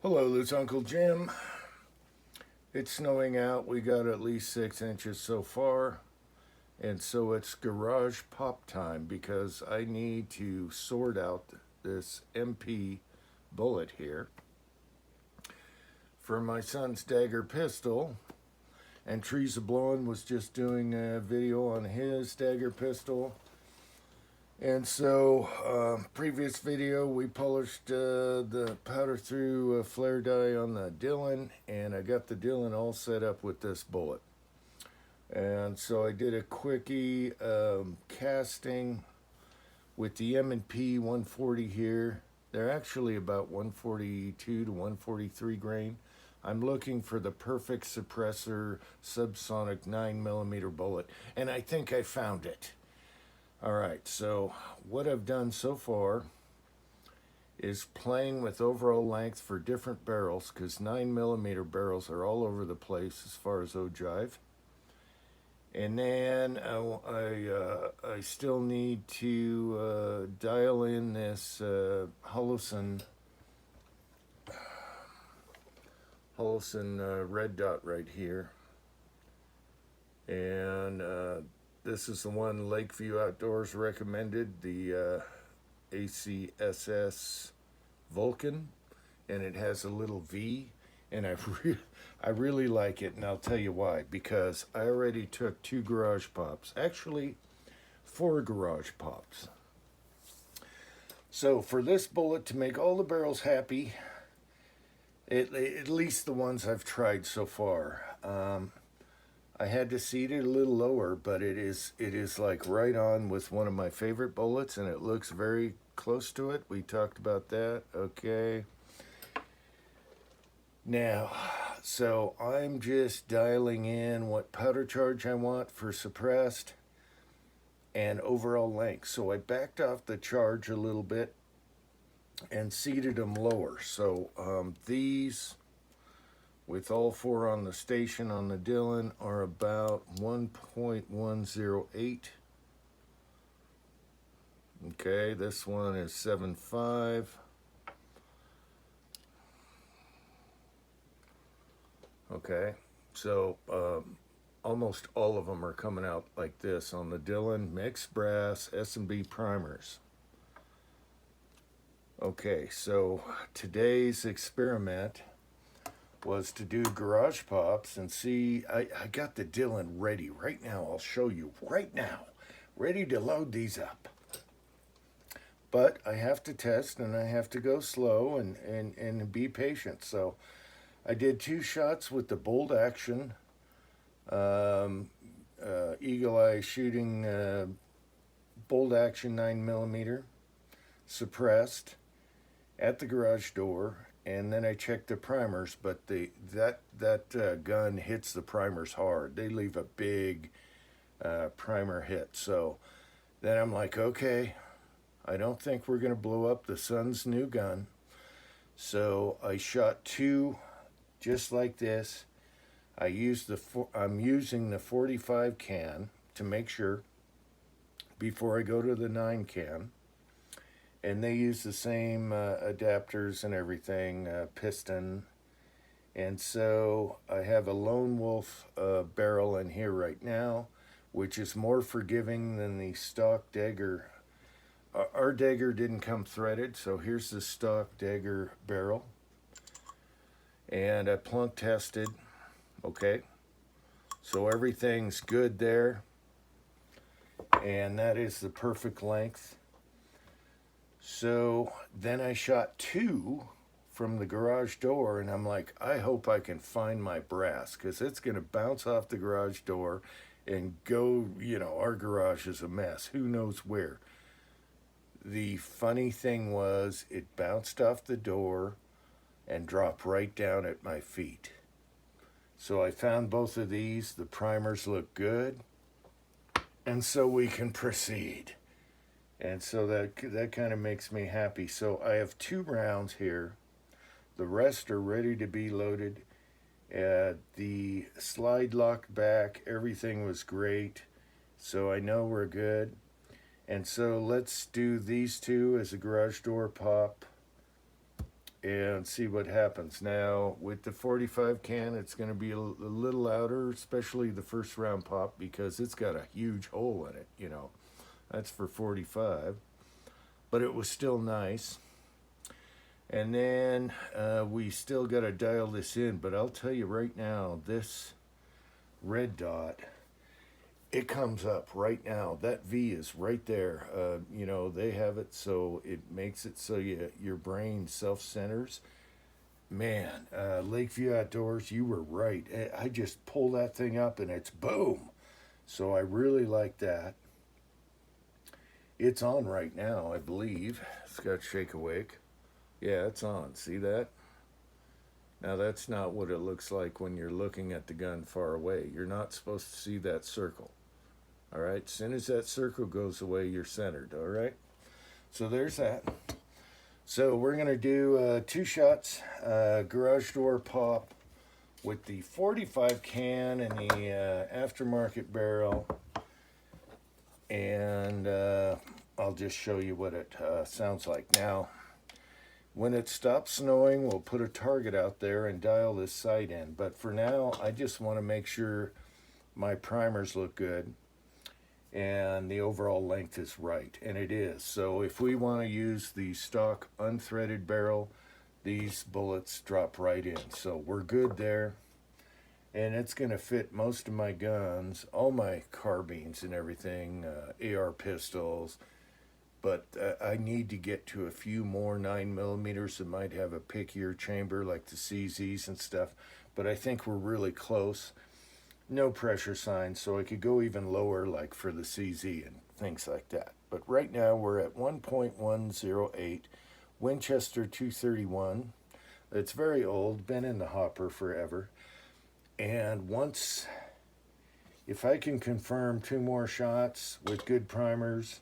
Hello, it's Uncle Jim. It's snowing out. We got at least 6 inches so far. And so it's garage pop time because I need to sort out this MP bullet here for my son's Dagger pistol. And Trees of Blowing was just doing a video on his Dagger pistol. And so, previous video, we polished the powder through flare dye on the Dillon, and I got the Dillon all set up with this bullet. And so I did a quickie casting with the M&P 140 here. They're actually about 142 to 143 grain. I'm looking for the perfect suppressor subsonic 9mm bullet, and I think I found it. Alright, so what I've done so far is playing with overall length for different barrels, because 9mm barrels are all over the place as far as ogive. And then I still need to dial in this Holosun red dot right here. And this is the one Lakeview Outdoors recommended, the ACSS Vulcan, and it has a little V, and I really like it, and I'll tell you why. Because I already took 2 garage pops, actually 4 garage pops. So for this bullet to make all the barrels happy, at least the ones I've tried so far, I had to seat it a little lower, but it is like right on with one of my favorite bullets, and it looks very close to it. We talked about that. Okay. Now, so I'm just dialing in what powder charge I want for suppressed and overall length. So I backed off the charge a little bit and seated them lower. So these, with all 4 on the station on the Dillon, are about 1.108. Okay, this one is 7.5. Okay, so almost all of them are coming out like this on the Dillon mixed brass S&B primers. Okay, so today's experiment was to do garage pops and see. I got the Dillon ready right now. I'll show you right now, ready to load these up. But I have to test, and I have to go slow and be patient. So I did 2 shots with the bolt action Eagle Eye shooting bolt action 9mm suppressed at the garage door. And then I checked the primers, but that gun hits the primers hard. They leave a big primer hit. So then I'm like, okay, I don't think we're going to blow up the son's new gun. So I shot 2 just like this. I'm using the 45 can to make sure before I go to the 9 can. And they use the same adapters and everything, piston. And so I have a Lone Wolf barrel in here right now, which is more forgiving than the stock Dagger. Our Dagger didn't come threaded, so here's the stock Dagger barrel. And I plunk tested. Okay, so everything's good there. And that is the perfect length. So then I shot 2 from the garage door, and I'm like, I hope I can find my brass, because it's going to bounce off the garage door and go, our garage is a mess. Who knows where? The funny thing was, it bounced off the door and dropped right down at my feet. So I found both of these. The primers look good, and so we can proceed. And so that kind of makes me happy. So I have 2 rounds here. The rest are ready to be loaded. The slide locked back. Everything was great. So I know we're good. And so let's do these 2 as a garage door pop. and see what happens. Now with the 45 can, it's going to be a little louder, especially the first round pop, because it's got a huge hole in it, you know. That's for 45, but it was still nice. And then we still got to dial this in, but I'll tell you right now, this red dot, it comes up right now. That V is right there. You know, they have it so it makes it so your brain self-centers. Man, Lakeview Outdoors, you were right. I just pull that thing up and it's boom. So I really like that. It's on right now, I believe. It's got shake awake. Yeah, it's on. See that? Now that's not what it looks like when you're looking at the gun far away. You're not supposed to see that circle. All right, as soon as that circle goes away, you're centered. All right, so there's that. So we're gonna do 2 shots, garage door pop with the 45 can and the aftermarket barrel, and I'll just show you what it sounds like. Now, when it stops snowing, we'll put a target out there and dial this sight in. But for now, I just want to make sure my primers look good and the overall length is right, and it is. So if we want to use the stock unthreaded barrel, these bullets drop right in. So we're good there, and it's going to fit most of my guns, all my carbines and everything, AR pistols. But I need to get to a few more 9mm that might have a pickier chamber, like the CZs and stuff. But I think we're really close. No pressure signs, so I could go even lower, like for the CZ and things like that. But right now we're at 1.108 Winchester 231. It's very old, been in the hopper forever. And if I can confirm 2 more shots with good primers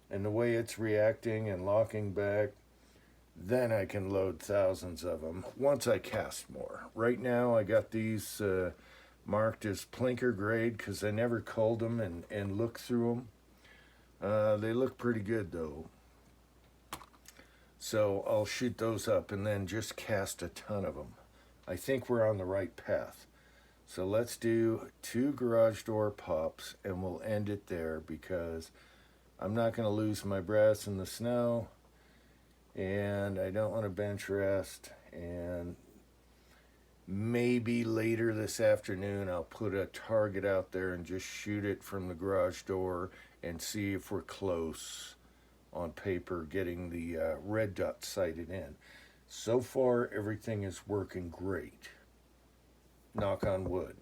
and the way it's reacting and locking back, then I can load thousands of them once I cast more. Right now I got these marked as plinker grade because I never culled them and looked through them. They look pretty good though. So I'll shoot those up and then just cast a ton of them. I think we're on the right path. So let's do 2 garage door pops and we'll end it there, because I'm not going to lose my brass in the snow, and I don't want to bench rest. And maybe later this afternoon I'll put a target out there and just shoot it from the garage door and see if we're close on paper getting the red dot sighted in. So far everything is working great. Knock on wood.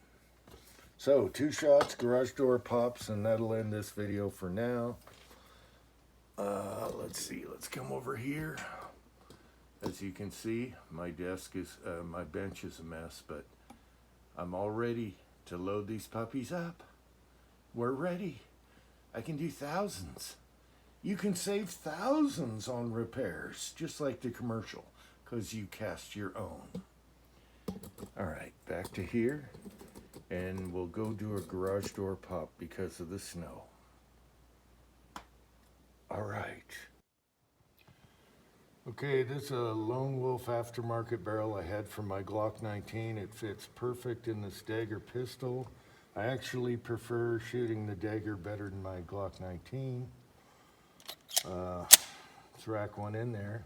So 2 shots, garage door pops, and that'll end this video for now. Let's see, let's come over here. As you can see, my bench is a mess, but I'm all ready to load these puppies up. We're ready. I can do thousands. You can save thousands on repairs, just like the commercial, because you cast your own. All right, back to here, and we'll go do a garage door pop because of the snow. All right. Okay, this is a Lone Wolf aftermarket barrel I had for my Glock 19. It fits perfect in this Dagger pistol. I actually prefer shooting the Dagger better than my Glock 19. Let's rack one in there.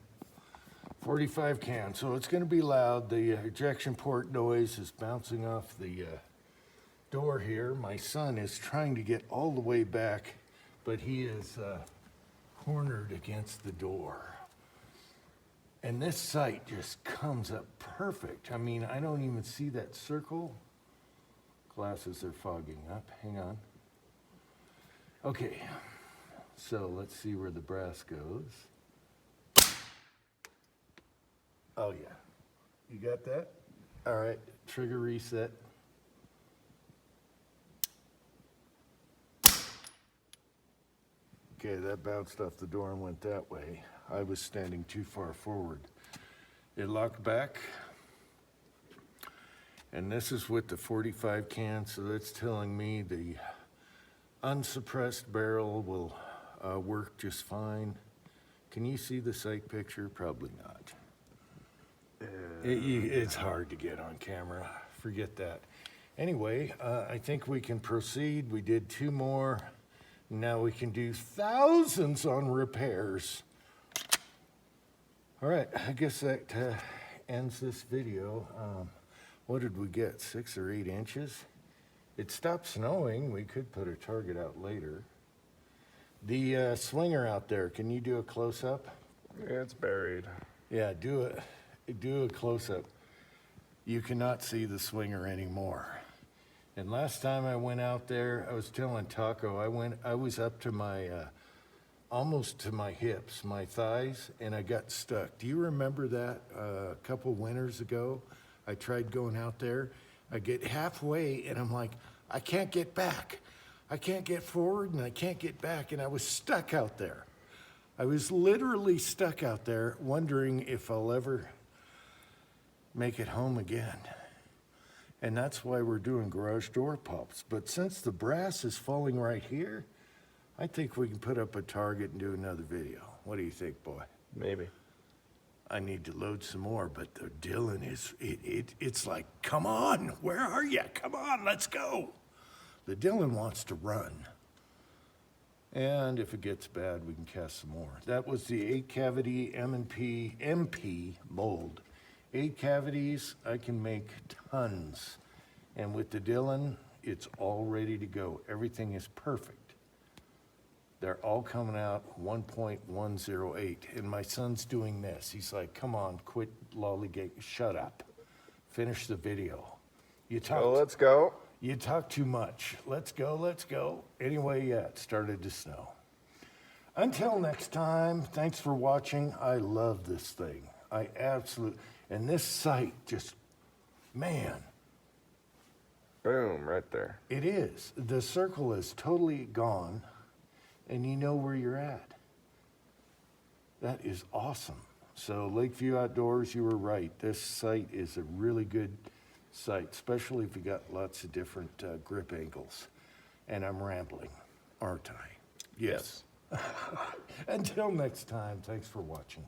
45 can, so it's going to be loud. The ejection port noise is bouncing off the door here. My son is trying to get all the way back, but he is cornered against the door. And this sight just comes up perfect. I mean, I don't even see that circle. Glasses are fogging up. Hang on. Okay, so let's see where the brass goes. Oh yeah, you got that? All right, trigger reset. Okay, that bounced off the door and went that way. I was standing too far forward. It locked back. And this is with the 45 can, so that's telling me the unsuppressed barrel will work just fine. Can you see the sight picture? Probably not. It's hard to get on camera. Forget that. Anyway, I think we can proceed. We did 2 more. Now we can do thousands on repairs. All right, I guess that ends this video. What did we get, 6 or 8 inches? It stopped snowing. We could put a target out later. The swinger out there, can you do a close-up? Yeah, it's buried. Yeah, do a close-up. You cannot see the swinger anymore. And last time I went out there, I was telling Taco, I was up to my, almost to my hips, my thighs, and I got stuck. Do you remember that a couple winters ago? I tried going out there. I get halfway, and I'm like, I can't get back. I can't get forward, and I can't get back, and I was stuck out there. I was literally stuck out there wondering if I'll ever make it home again. And that's why we're doing garage door pops. But since the brass is falling right here, I think we can put up a target and do another video. What do you think, boy? Maybe. I need to load some more, but the Dylan it's like, come on, where are you? Come on, let's go. The Dylan wants to run. And if it gets bad, we can cast some more. That was the 8 cavity MP mold. 8 cavities, I can make tons. And with the Dylan, it's all ready to go. Everything is perfect. They're all coming out 1.108. And my son's doing this. He's like, come on, quit lollygagging. Shut up. Finish the video. Let's go. You talk too much. Let's go, let's go. Anyway, yeah, it started to snow. Until next time, thanks for watching. I love this thing. I absolutely, and this sight just, man. Boom, right there. It is. The circle is totally gone, and you know where you're at. That is awesome. So Lakeview Outdoors, you were right. This site is a really good site, especially if you got lots of different grip angles. And I'm rambling, aren't I? Yes. Until next time, thanks for watching.